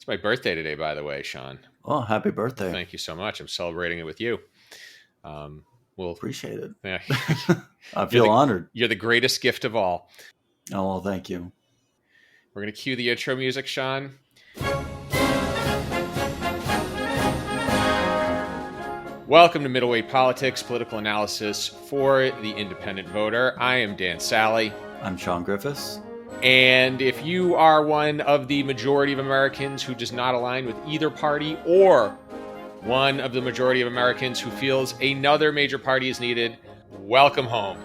my birthday today, by the way, Shawn. Oh, happy Well, birthday. thank you so much. I'm celebrating it with you. Well, Appreciate it. yeah, I you're feel the honored. you're the greatest gift of all. Oh, well, thank you. We're gonna cue the intro music, Shawn. Welcome to Middleweight Politics, political analysis for the independent voter. I am Dan Sally. I'm Sean Griffiths. And if you are one of the majority of Americans who does not align with either party, or one of the majority of Americans who feels another major party is needed, welcome home.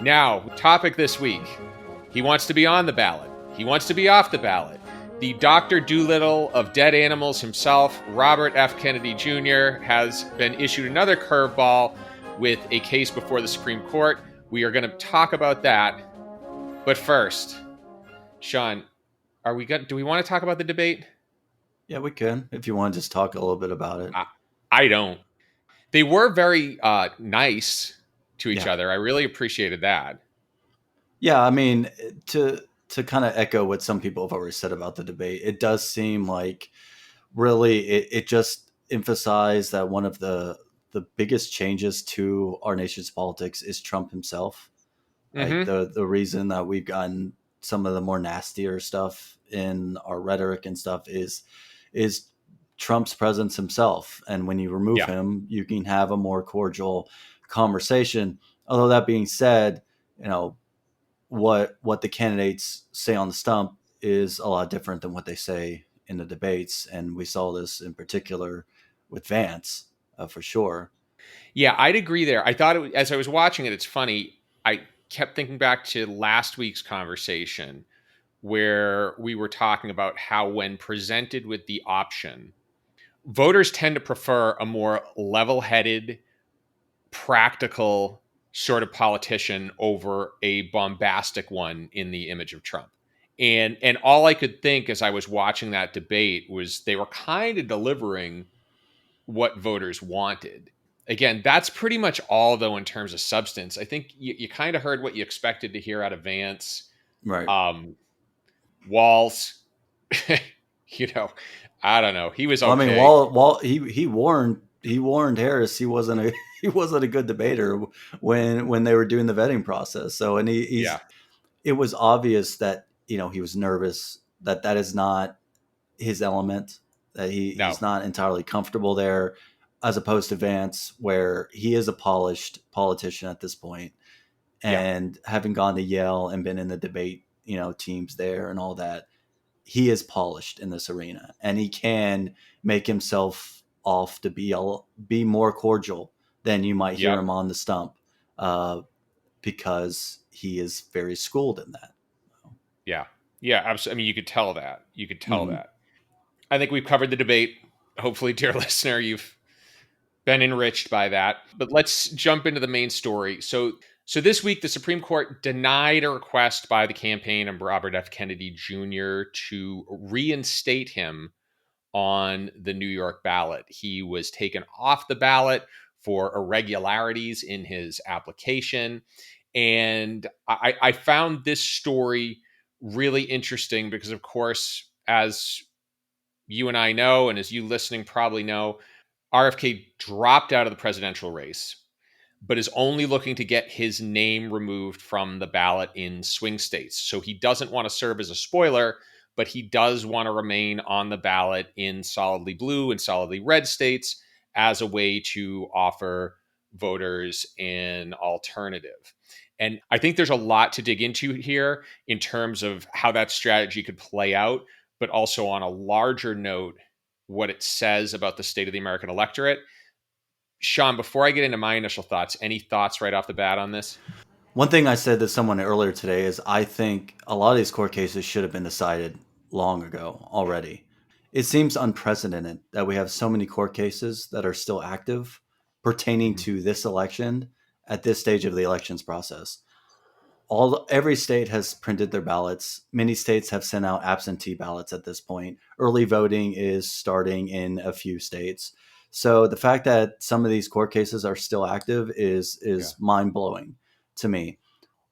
Now, topic this week. He wants to be on the ballot. He wants to be off the ballot. The Dr. Doolittle of dead animals himself, Robert F. Kennedy Jr., has been issued another curveball with a case before the Supreme Court. We are going to talk about that. But first, Shawn, do we want to talk about the debate? Yeah, we can. If you want to just talk a little bit about it. I don't. They were very nice to each Yeah. other. I really appreciated that. Yeah, I mean, to kind of echo what some people have already said about the debate, it does seem like really it just emphasized that one of the biggest changes to our nation's politics is Trump himself. Like the reason that we've gotten some of the more nastier stuff in our rhetoric and stuff is Trump's presence himself. And when you remove him, you can have a more cordial conversation. Although that being said, you know, what the candidates say on the stump is a lot different than what they say in the debates. And we saw this in particular with Vance, for sure. Yeah, I'd agree there. I thought as I was watching it, it's funny. I kept thinking back to last week's conversation where we were talking about how when presented with the option, voters tend to prefer a more level-headed, practical sort of politician over a bombastic one in the image of Trump. And all I could think as I was watching that debate was they were kind of delivering what voters wanted. Again, that's pretty much all, though, in terms of substance. I think you kind of heard what you expected to hear out of Vance. Right. Walz, I don't know. He was okay. I mean, he warned Harris he wasn't a good debater when they were doing the vetting process. So, and it was obvious that he was nervous, that is not his element, that he's not entirely comfortable there, as opposed to Vance, where he is a polished politician at this point, and having gone to Yale and been in the debate teams there and all that. He is polished in this arena, and he can make himself off to be more cordial than you might hear him on the stump, because he is very schooled in that. Yeah, absolutely. I mean, you could tell that. That. I think we've covered the debate. Hopefully, dear listener, you've been enriched by that. But let's jump into the main story. So this week, the Supreme Court denied a request by the campaign of Robert F. Kennedy Jr. to reinstate him on the New York ballot. He was taken off the ballot for irregularities in his application. And I found this story really interesting because, of course, as you and I know, and as you listening probably know, RFK dropped out of the presidential race, but is only looking to get his name removed from the ballot in swing states. So he doesn't want to serve as a spoiler, but he does want to remain on the ballot in solidly blue and solidly red states as a way to offer voters an alternative. And I think there's a lot to dig into here in terms of how that strategy could play out, but also on a larger note, what it says about the state of the American electorate. Shawn, before I get into my initial thoughts, any thoughts right off the bat on this? One thing I said to someone earlier today is I think a lot of these court cases should have been decided long ago already. It seems unprecedented that we have so many court cases that are still active pertaining to this election at this stage of the elections process. Every state has printed their ballots. Many states have sent out absentee ballots at this point. Early voting is starting in a few states. So the fact that some of these court cases are still active is mind-blowing to me.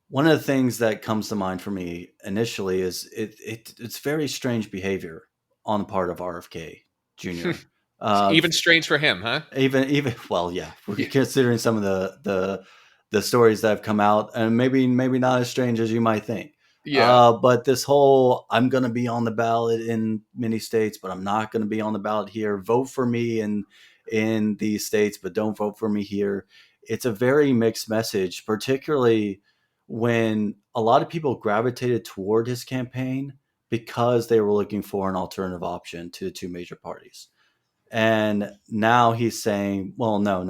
One of the things that comes to mind for me initially is it's very strange behavior on the part of RFK Jr. Even strange for him, huh? Even well, yeah, Yeah. considering some of the stories that have come out, and maybe not as strange as you might think. Yeah. But this whole I'm going to be on the ballot in many states, but I'm not going to be on the ballot here. Vote for me in these states, but don't vote for me here. It's a very mixed message, particularly when a lot of people gravitated toward his campaign because they were looking for an alternative option to the two major parties. And now he's saying, well, no,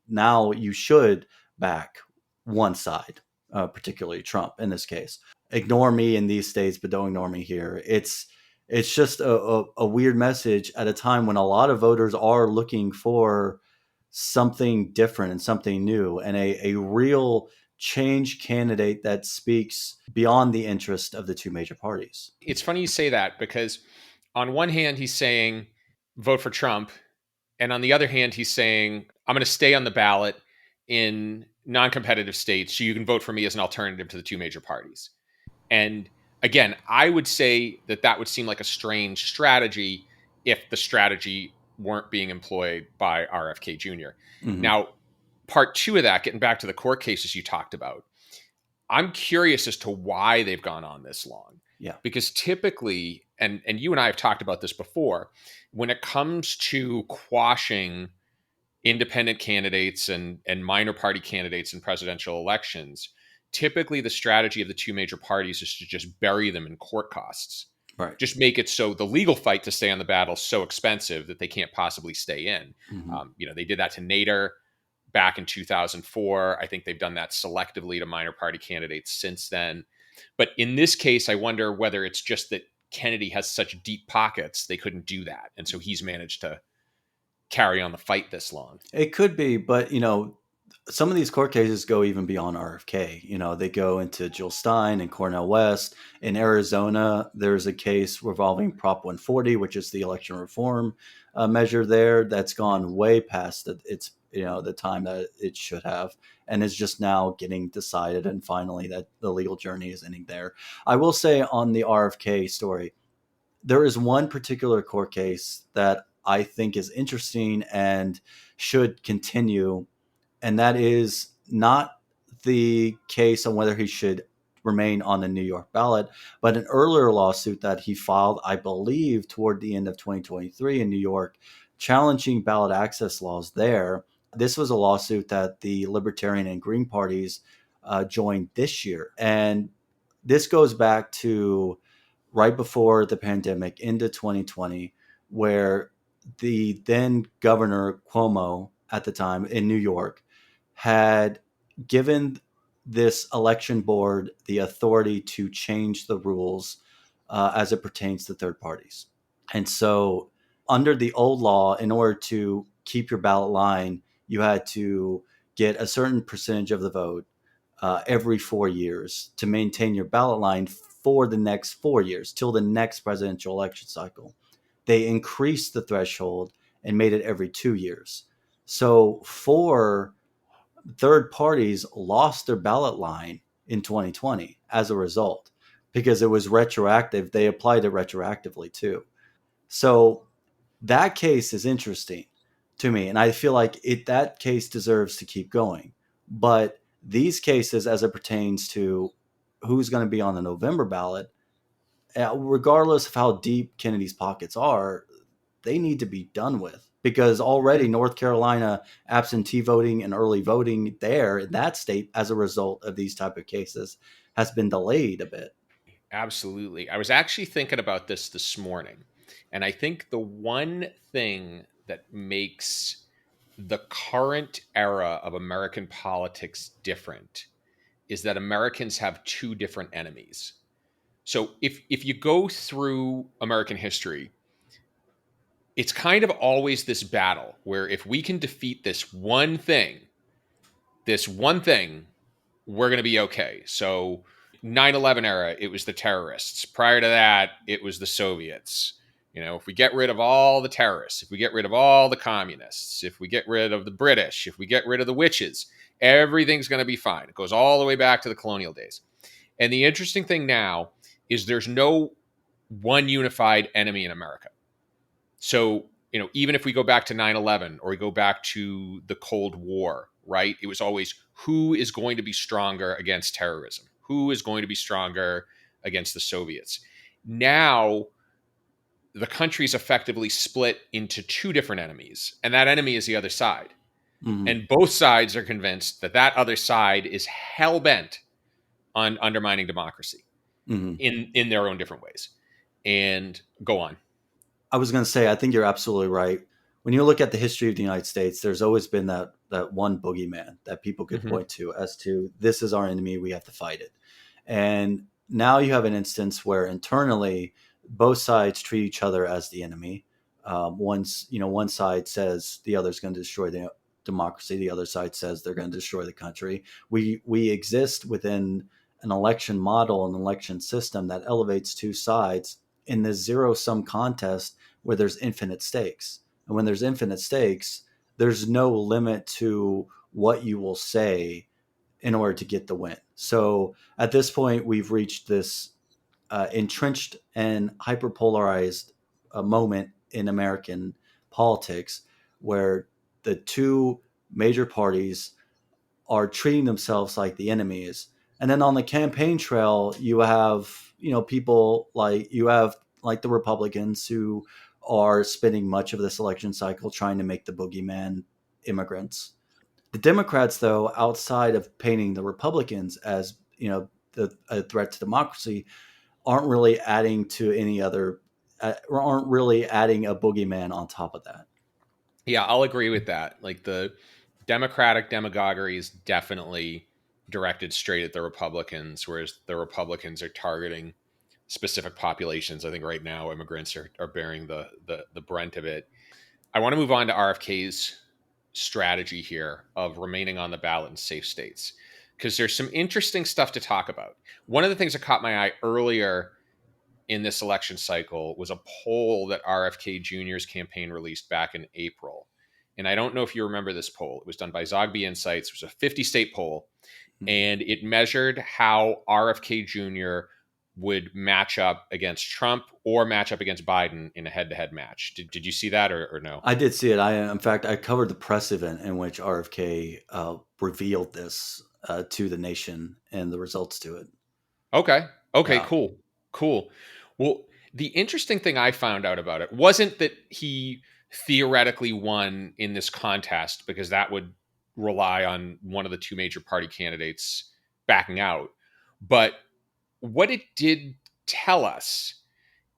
now you should back one side, particularly Trump in this case. Ignore me in these states, but don't ignore me here. It's just a weird message at a time when a lot of voters are looking for something different and something new and a real change candidate that speaks beyond the interest of the two major parties. It's funny you say that because on one hand, he's saying vote for Trump. And on the other hand, he's saying, I'm going to stay on the ballot in non competitive states so you can vote for me as an alternative to the two major parties. And again, I would say that that would seem like a strange strategy if the strategy weren't being employed by RFK Jr. Mm-hmm. Now, part two of that, getting back to the court cases you talked about, I'm curious as to why they've gone on this long. Yeah. Because typically, and you and I have talked about this before, when it comes to quashing independent candidates and minor party candidates in presidential elections, typically the strategy of the two major parties is to just bury them in court costs. Right. Just make it so the legal fight to stay on the battle is so expensive that they can't possibly stay in. Mm-hmm. They did that to Nader back in 2004. I think they've done that selectively to minor party candidates since then. But in this case, I wonder whether it's just that Kennedy has such deep pockets, they couldn't do that. And so he's managed to carry on the fight this long. It could be, but some of these court cases go even beyond RFK. They go into Jill Stein and Cornel West. In Arizona, there's a case revolving Prop 140, which is the election reform measure there that's gone way past its the time that it should have, and is just now getting decided. And finally, that the legal journey is ending there. I will say on the RFK story, there is one particular court case that I think is interesting and should continue, and that is not the case on whether he should remain on the New York ballot, but an earlier lawsuit that he filed, I believe, toward the end of 2023 in New York, challenging ballot access laws there. This was a lawsuit that the Libertarian and Green parties joined this year. And this goes back to right before the pandemic into 2020, where the then governor Cuomo at the time in New York had given this election board the authority to change the rules as it pertains to third parties. And so, under the old law, in order to keep your ballot line, you had to get a certain percentage of the vote every 4 years to maintain your ballot line for the next 4 years till the next presidential election cycle. They increased the threshold and made it every 2 years. So four third parties lost their ballot line in 2020 as a result because it was retroactive. They applied it retroactively too. So that case is interesting to me, and I feel like that case deserves to keep going. But these cases, as it pertains to who's going to be on the November ballot, regardless of how deep Kennedy's pockets are, they need to be done with, because already North Carolina absentee voting and early voting there in that state as a result of these type of cases has been delayed a bit. Absolutely. I was actually thinking about this morning, and I think the one thing that makes the current era of American politics different is that Americans have two different enemies. So if you go through American history, it's kind of always this battle where if we can defeat this one thing, we're going to be okay. So 9/11 era, it was the terrorists. Prior to that, it was the Soviets. If we get rid of all the terrorists, if we get rid of all the communists, if we get rid of the British, if we get rid of the witches, everything's going to be fine. It goes all the way back to the colonial days. And the interesting thing now is there's no one unified enemy in America. So, even if we go back to 9/11 or we go back to the Cold War, right? It was always who is going to be stronger against terrorism? Who is going to be stronger against the Soviets? Now, the country's effectively split into two different enemies, and that enemy is the other side. Mm-hmm. And both sides are convinced that that other side is hell bent on undermining democracy Mm-hmm. in their own different ways. And go on. I was going to say, I think you're absolutely right. When you look at the history of the United States, there's always been that one boogeyman that people could Mm-hmm. point to as to this is our enemy, we have to fight it. And now you have an instance where internally both sides treat each other as the enemy. One side says the other's going to destroy the democracy, the other side says they're going to destroy the country. We exist within an election model, an election system that elevates two sides in this zero sum contest where there's infinite stakes. And when there's infinite stakes, there's no limit to what you will say in order to get the win. So at this point, we've reached this entrenched and hyperpolarized moment in American politics where the two major parties are treating themselves like the enemies. And then on the campaign trail, you have, people like the Republicans who are spending much of this election cycle trying to make the boogeyman immigrants. The Democrats, though, outside of painting the Republicans as, a threat to democracy, aren't really adding to any other, aren't really adding a boogeyman on top of that. Yeah, I'll agree with that. Like the Democratic demagoguery is definitely directed straight at the Republicans, whereas the Republicans are targeting specific populations. I think right now immigrants are bearing the brunt of it. I want to move on to RFK's strategy here of remaining on the ballot in safe states because there's some interesting stuff to talk about. One of the things that caught my eye earlier in this election cycle was a poll that RFK Jr.'s campaign released back in April. And I don't know if you remember this poll. It was done by Zogby Insights. It was a 50-state poll, and it measured how RFK Jr. would match up against Trump or match up against Biden in a head-to-head match. Did you see that or no? I did see it. In fact, I covered the press event in which RFK revealed this to the nation and the results to it. Okay. Okay, Yeah. cool. Cool. Well, the interesting thing I found out about it wasn't that he theoretically won in this contest because that would rely on one of the two major party candidates backing out. But what it did tell us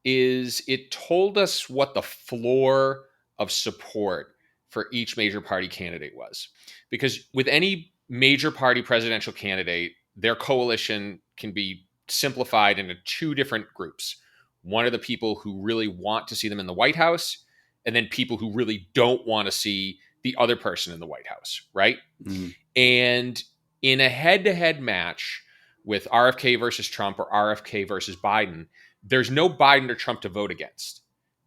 is it told us what the floor of support for each major party candidate was. Because with any major party presidential candidate, their coalition can be simplified into two different groups. One are the people who really want to see them in the White House, and then people who really don't want to see the other person in the White House, right? Mm-hmm. And in a head to head match with RFK versus Trump or RFK versus Biden, there's no Biden or Trump to vote against.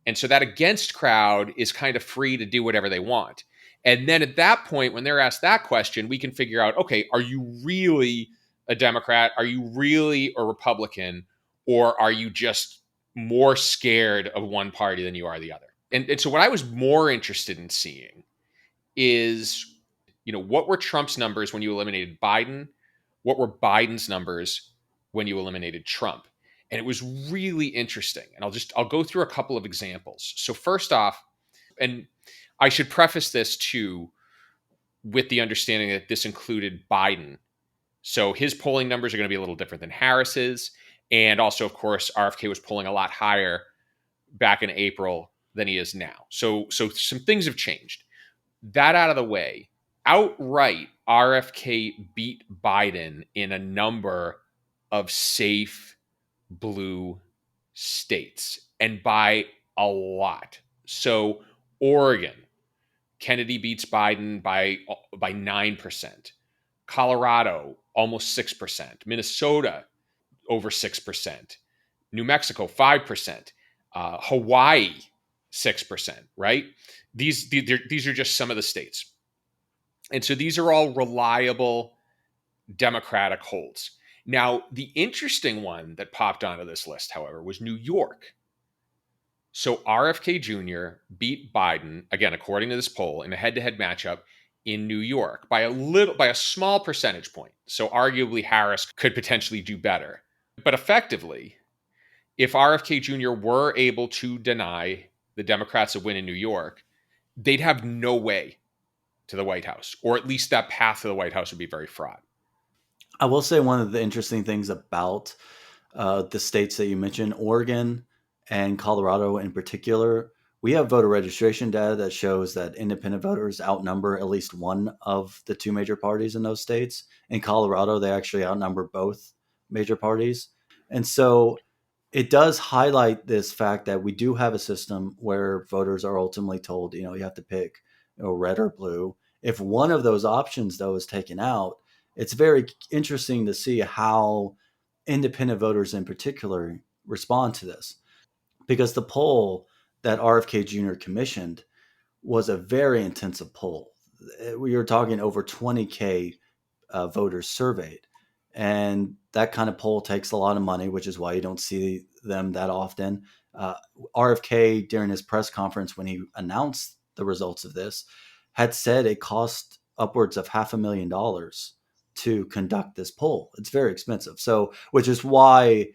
And so that against crowd is kind of free to do whatever they want. And then at that point, when they're asked that question, we can figure out, okay, are you really a Democrat? Are you really a Republican? Or are you just more scared of one party than you are the other? And so what I was more interested in seeing is, what were Trump's numbers when you eliminated Biden? What were Biden's numbers when you eliminated Trump? And it was really interesting. And I'll go through a couple of examples. So first off, and I should preface this too with the understanding that this included Biden. So his polling numbers are going to be a little different than Harris's. And also, of course, RFK was polling a lot higher back in April than he is now. So some things have changed. That out of the way, outright, RFK beat Biden in a number of safe blue states and by a lot. So Oregon, Kennedy beats Biden by 9%. Colorado, almost 6%. Minnesota, over 6%. New Mexico, 5%. Hawaii, 6%, right? These are just some of the states. And so these are all reliable Democratic holds. Now, the interesting one that popped onto this list, however, was New York. So RFK Jr. beat Biden, again, according to this poll, in a head-to-head matchup in New York by a small percentage point. So arguably Harris could potentially do better. But effectively, if RFK Jr. were able to deny the Democrats a win in New York, they'd have no way to the White House, or at least that path to the White House would be very fraught. I will say one of the interesting things about the states that you mentioned, Oregon and Colorado in particular, we have voter registration data that shows that independent voters outnumber at least one of the two major parties in those states. In Colorado, they actually outnumber both major parties. And so it does highlight this fact that we do have a system where voters are ultimately told, you have to pick, red or blue. If one of those options, though, is taken out, it's very interesting to see how independent voters in particular respond to this. Because the poll that RFK Jr. commissioned was a very intensive poll. We were talking over 20K voters surveyed. And that kind of poll takes a lot of money, which is why you don't see them that often. Uh, RFK, during his press conference when he announced the results of this, had said it cost upwards of $500,000 to conduct this poll. It's very expensive. So, which is why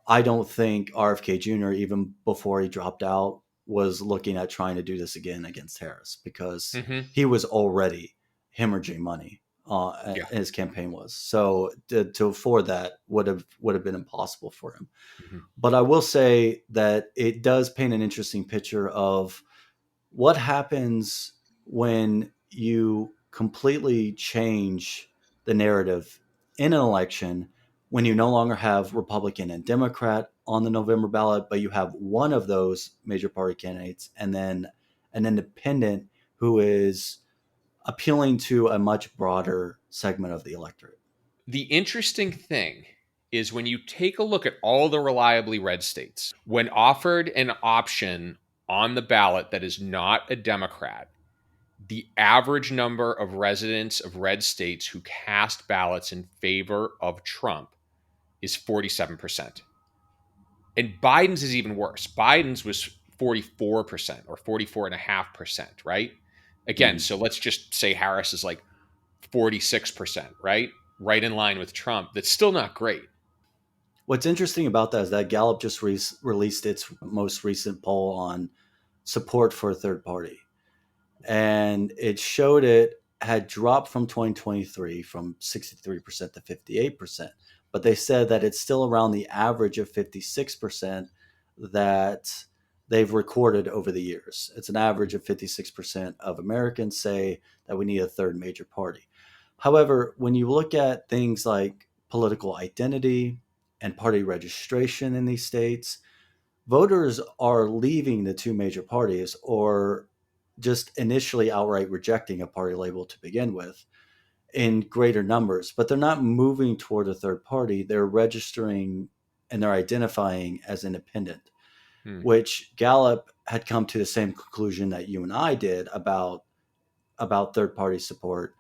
I don't think RFK Jr., even before he dropped out, was looking at trying to do this again against Harris, because Mm-hmm. he was already hemorrhaging money. Yeah. His campaign was, so to afford that would have been impossible for him. Mm-hmm. But I will say that it does paint an interesting picture of what happens when you completely change the narrative in an election, when you no longer have Republican and Democrat on the November ballot, but you have one of those major party candidates and then an independent who is appealing to a much broader segment of the electorate. The interesting thing is when you take a look at all the reliably red states, when offered an option on the ballot that is not a Democrat, the average number of residents of red states who cast ballots in favor of Trump is 47%. And Biden's is even worse. Biden's was 44% or 44.5%, right? Again, Mhm. so let's just say Harris is like 46%, right? Right in line with Trump. That's still not great. What's interesting about that is that Gallup just released its most recent poll on support for a third party. And it showed it had dropped from 2023 from 63% to 58%. But they said that it's still around the average of 56% that they've recorded over the years. It's an average of 56% of Americans say that we need a third major party. However, when you look at things like political identity and party registration in these states, voters are leaving the two major parties or just initially outright rejecting a party label to begin with in greater numbers, but they're not moving toward a third party. They're registering and they're identifying as independent, Hmm. which Gallup had come to the same conclusion that you and I did about third party support,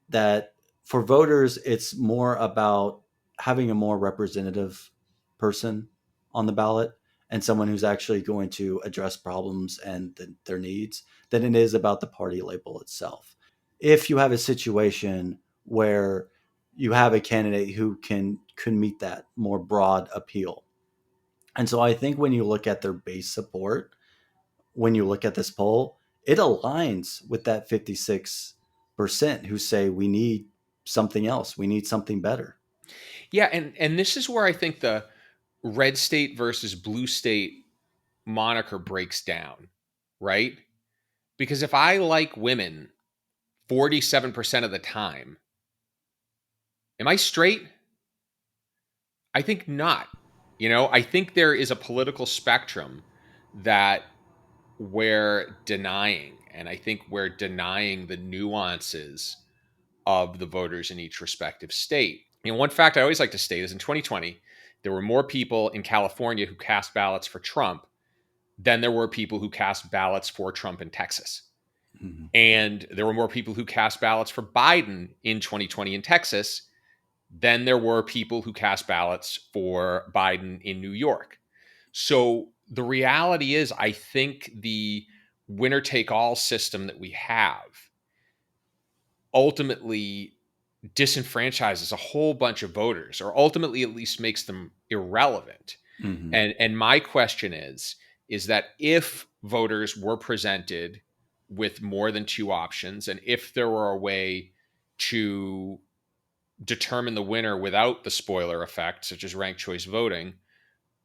that for voters, it's more about having a more representative person on the ballot and someone who's actually going to address problems and their needs than it is about the party label itself. If you have a situation where you have a candidate who can meet that more broad appeal. And so I think when you look at their base support, when you look at this poll, it aligns with that 56% who say we need something else. We need something better. Yeah, and this is where I think the red state versus blue state moniker breaks down, right? Because if I like women 47% of the time, am I straight? I think not. I think there is a political spectrum that we're denying, and I think we're denying the nuances of the voters in each respective state. One fact I always like to state is in 2020, there were more people in California who cast ballots for Trump than there were people who cast ballots for Trump in Texas. Mhm. And there were more people who cast ballots for Biden in 2020 in Texas than there were people who cast ballots for Biden in New York. So the reality is, I think the winner take all system that we have ultimately disenfranchises a whole bunch of voters, or ultimately at least makes them irrelevant. Mm-hmm. And my question is that if voters were presented with more than two options, and if there were a way to determine the winner without the spoiler effect, such as ranked choice voting,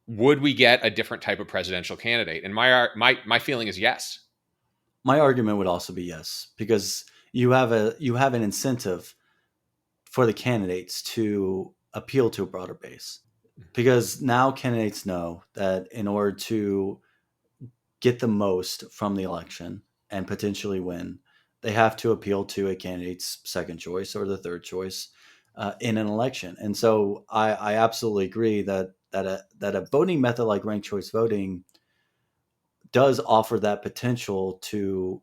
would we get a different type of presidential candidate? And my feeling is yes. My argument would also be yes, because you have an incentive for the candidates to appeal to a broader base. Because now candidates know that in order to get the most from the election and potentially win, they have to appeal to a candidate's second choice or the third choice in an election. And so I absolutely agree that a voting method like ranked choice voting does offer that potential to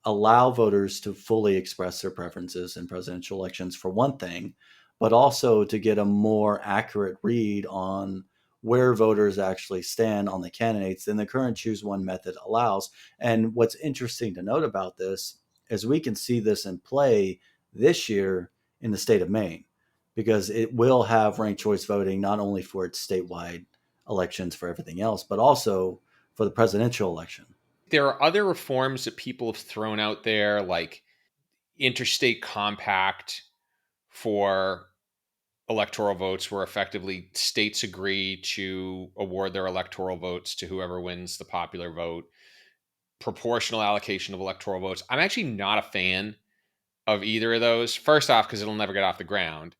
allow voters to fully express their preferences in presidential elections, for one thing, but also to get a more accurate read on where voters actually stand on the candidates than the current choose one method allows. And what's interesting to note about this is we can see this in play this year in the state of Maine, because it will have ranked choice voting not only for its statewide elections for everything else, but also for the presidential election. There are other reforms that people have thrown out there, like interstate compact for electoral votes, where effectively states agree to award their electoral votes to whoever wins the popular vote, proportional allocation of electoral votes. I'm actually not a fan of either of those. First off, because it'll never get off the ground.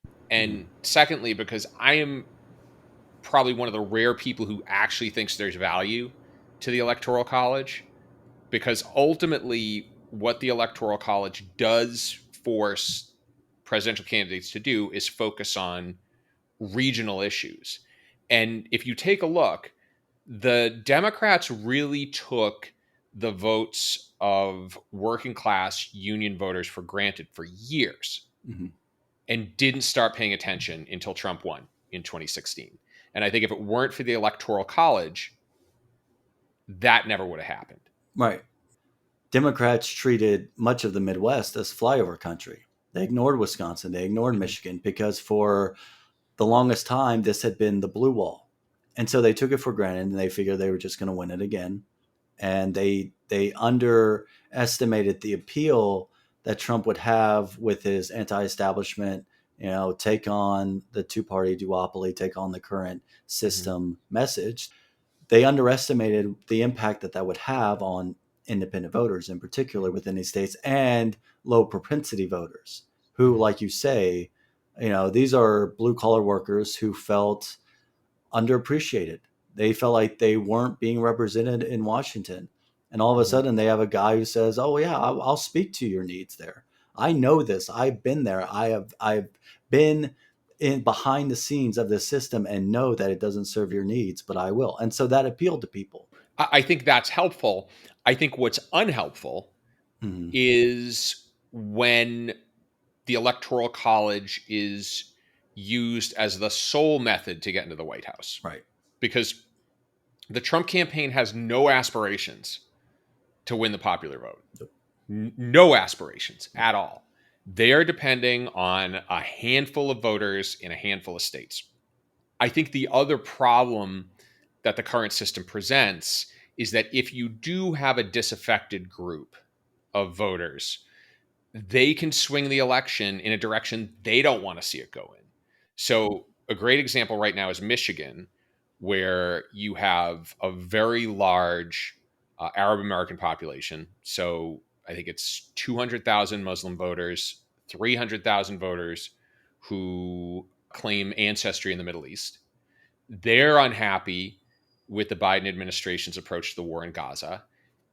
Mhm. And secondly, because I am probably one of the rare people who actually thinks there's value to the electoral college, because ultimately what the electoral college does force presidential candidates to do is focus on regional issues. And if you take a look, the Democrats really took the votes of working class union voters for granted for years Mhm. and didn't start paying attention until Trump won in 2016. And I think if it weren't for the electoral college, that never would have happened. Right. Democrats treated much of the Midwest as flyover country. They ignored Wisconsin, they ignored Mhm. Michigan, because for the longest time this had been the blue wall. And so they took it for granted and they figured they were just going to win it again. And they underestimated the appeal that Trump would have with his anti-establishment, take on the two-party duopoly, take on the current Mhm. system message. They underestimated the impact that that would have on independent voters, in particular within these states, and low propensity voters who, Mhm. like you say, these are blue collar workers who felt underappreciated. They felt like they weren't being represented in Washington. And all of a Mhm. sudden they have a guy who says, "Oh yeah, I'll speak to your needs there. I know this. I've been there. I've been in behind the scenes of this system and know that it doesn't serve your needs, but I will." And so that appealed to people. I think that's helpful. I think what's unhelpful Mm-hmm. is when the electoral college is used as the sole method to get into the White House. Right. Because the Trump campaign has no aspirations to win the popular vote. No aspirations at all. They are depending on a handful of voters in a handful of states. I think the other problem that the current system presents is that if you do have a disaffected group of voters, they can swing the election in a direction they don't want to see it go in. So, a great example right now is Michigan, where you have a very large Arab American population. So, I think it's 200,000 Muslim voters, 300,000 voters who claim ancestry in the Middle East. They're unhappy with the Biden administration's approach to the war in Gaza.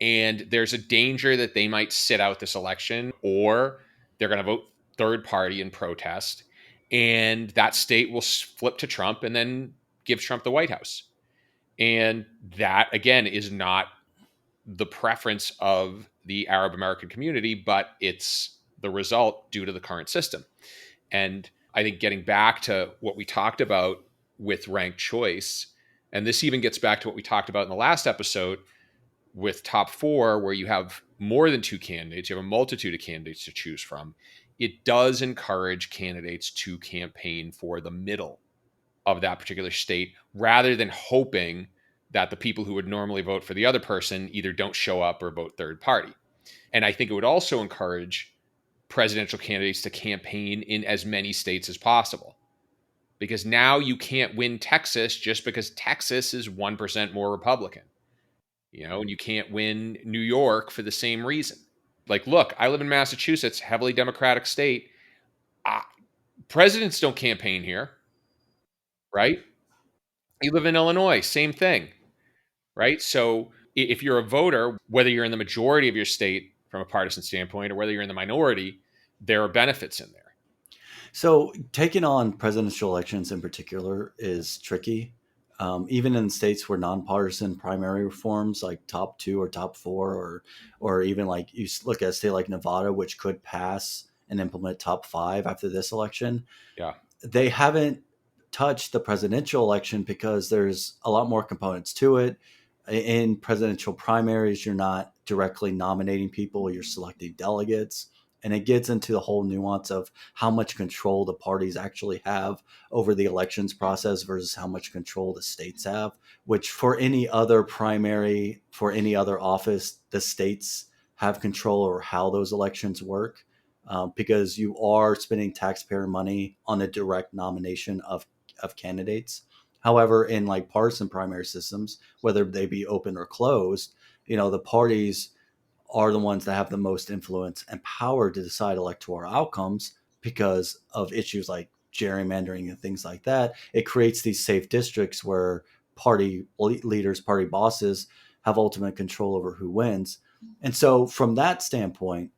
And there's a danger that they might sit out this election, or they're going to vote third party in protest. And that state will flip to Trump and then give Trump the White House. And that, again, is not the preference of the Arab American community, but it's the result due to the current system. And I think getting back to what we talked about with ranked choice And this even gets back to what we talked about in the last episode with top four, where you have more than two candidates, you have a multitude of candidates to choose from. It does encourage candidates to campaign for the middle of that particular state rather than hoping that the people who would normally vote for the other person either don't show up or vote third party. And I think it would also encourage presidential candidates to campaign in as many states as possible. Because now you can't win Texas just because Texas is 1% more Republican, and you can't win New York for the same reason. Like, look, I live in Massachusetts, heavily Democratic state. Uh, Presidents don't campaign here, right? You live in Illinois, same thing, right? So if you're a voter, whether you're in the majority of your state from a partisan standpoint or whether you're in the minority, there are benefits in there. So taking on presidential elections in particular is tricky. Even in states where nonpartisan primary reforms like top two or top four, or even like you look at a state like Nevada, which could pass and implement top five after this election, Yeah. they haven't touched the presidential election because there's a lot more components to it. In presidential primaries, you're not directly nominating people, you're selecting delegates. And it gets into the whole nuance of how much control the parties actually have over the elections process versus how much control the states have, which for any other primary, for any other office, the states have control over how those elections work, because you are spending taxpayer money on the direct nomination of candidates. However, in like partisan primary systems, whether they be open or closed, the parties are the ones that have the most influence and power to decide electoral outcomes because of issues like gerrymandering and things like that. It creates these safe districts where party leaders, party bosses have ultimate control over who wins. And so, from that standpoint,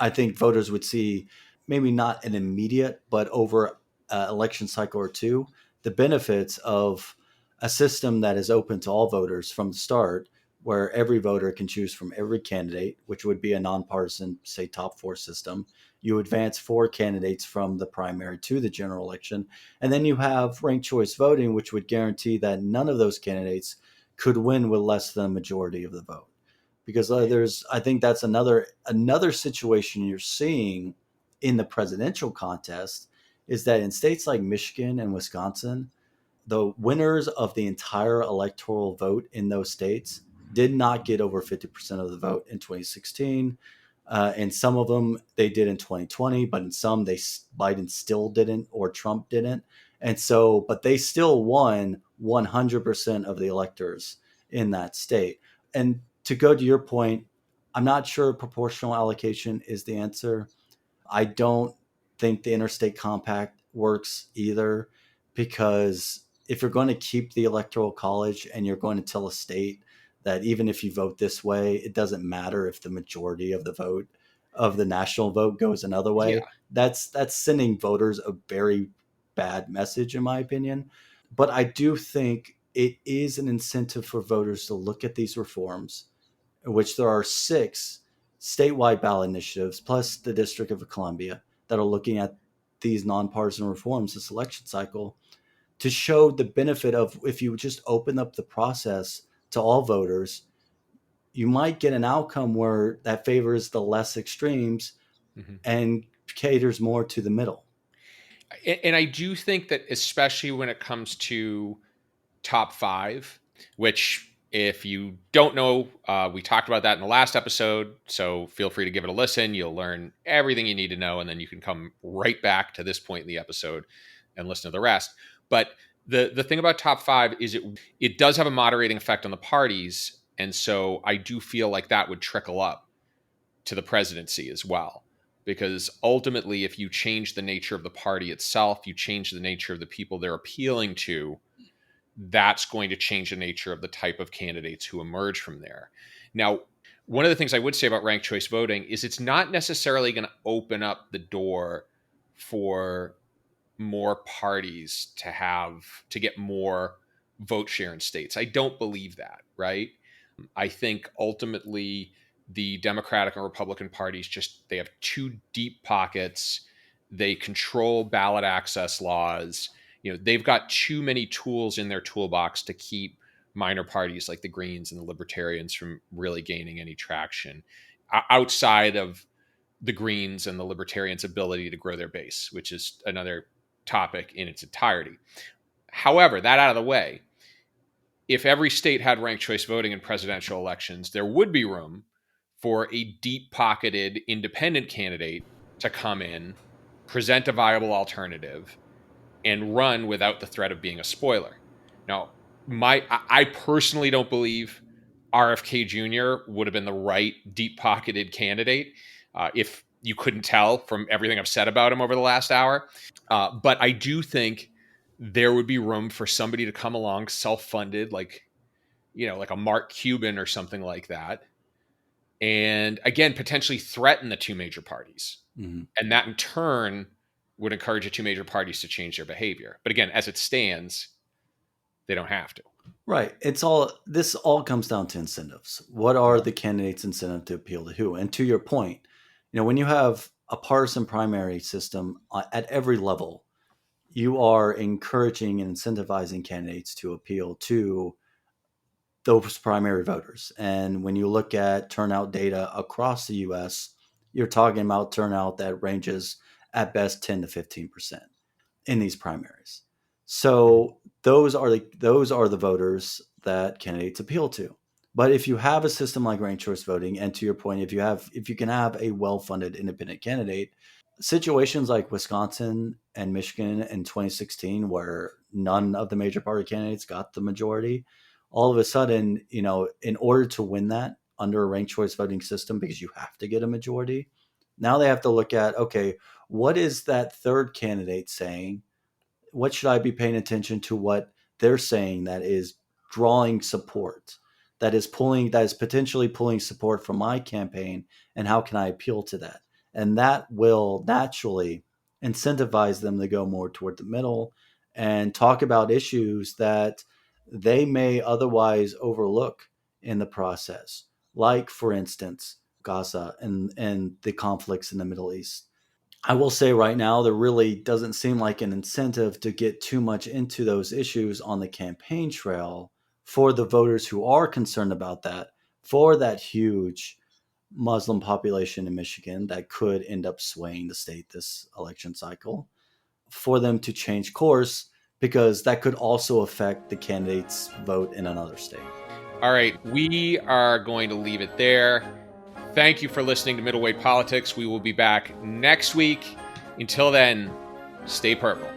I think voters would see maybe not an immediate, but over an election cycle or two, the benefits of a system that is open to all voters from the start, where every voter can choose from every candidate, which would be a nonpartisan, say, top four system. You advance four candidates from the primary to the general election. And then you have ranked choice voting, which would guarantee that none of those candidates could win with less than a majority of the vote, because I think that's another situation you're seeing in the presidential contest, is that in states like Michigan and Wisconsin, the winners of the entire electoral vote in those states did not get over 50% of the vote in 2016. And some of them they did in 2020, but in some Biden still didn't, or Trump didn't. And so, but they still won 100% of the electors in that state. And to go to your point, I'm not sure proportional allocation is the answer. I don't think the interstate compact works either, because if you're going to keep the electoral college and you're going to tell a state that even if you vote this way, it doesn't matter if the majority of the vote of the national vote goes another Yeah. way, that's sending voters a very bad message, in my opinion. But I do think it is an incentive for voters to look at these reforms, in which there are six statewide ballot initiatives plus the District of Columbia that are looking at these nonpartisan reforms this election cycle, to show the benefit of, if you just open up the process to all voters, you might get an outcome where that favors the less extremes Mm-hmm. and caters more to the middle. And I do think that, especially when it comes to top five, which, if you don't know, we talked about that in the last episode. So feel free to give it a listen. You'll learn everything you need to know. And then you can come right back to this point in the episode and listen to the rest. But the thing about top five is it does have a moderating effect on the parties. And so I do feel like that would trickle up to the presidency as well. Because ultimately, if you change the nature of the party itself, you change the nature of the people they're appealing to, that's going to change the nature of the type of candidates who emerge from there. Now, one of the things I would say about ranked choice voting is it's not necessarily going to open up the door for more parties to get more vote share in states. I don't believe that, right? I think ultimately the Democratic and Republican parties they have two deep pockets. They control ballot access laws. they've got too many tools in their toolbox to keep minor parties like the Greens and the Libertarians from really gaining any traction outside of the Greens and the Libertarians' ability to grow their base, which is another topic in its entirety. However, that out of the way, if every state had ranked choice voting in presidential elections, there would be room for a deep-pocketed independent candidate to come in, present a viable alternative, and run without the threat of being a spoiler. Now, I personally don't believe RFK Jr. would have been the right deep-pocketed candidate if you couldn't tell from everything I've said about him over the last hour. But I do think there would be room for somebody to come along self-funded, like a Mark Cuban or something like that, and again potentially threaten the two major parties. Mm-hmm. And that in turn would encourage the two major parties to change their behavior. But again, as it stands, they don't have to. Right. This all comes down to incentives. What are the candidates' incentive to appeal to who? And to your point, when you have a partisan primary system at every level, you are encouraging and incentivizing candidates to appeal to those primary voters. And when you look at turnout data across the U.S., you're talking about turnout that ranges at best 10 to 15% in these primaries. So those are the voters that candidates appeal to. But if you have a system like ranked choice voting, and to your point, if you can have a well-funded independent candidate, situations like Wisconsin and Michigan in 2016, where none of the major party candidates got the majority, all of a sudden, in order to win that under a ranked choice voting system, because you have to get a majority, now they have to look at, okay, what is that third candidate saying? What should I be paying attention to what they're saying that is drawing support, that is potentially pulling support from my campaign, and how can I appeal to that? And that will naturally incentivize them to go more toward the middle and talk about issues that they may otherwise overlook in the process, like, for instance, Gaza and the conflicts in the Middle East. I will say right now, there really doesn't seem like an incentive to get too much into those issues on the campaign trail for the voters who are concerned about that, for that huge Muslim population in Michigan that could end up swaying the state this election cycle, for them to change course, because that could also affect the candidate's vote in another state. All right, we are going to leave it there. Thank you for listening to Middleweight Politics. We will be back next week. Until then, stay purple.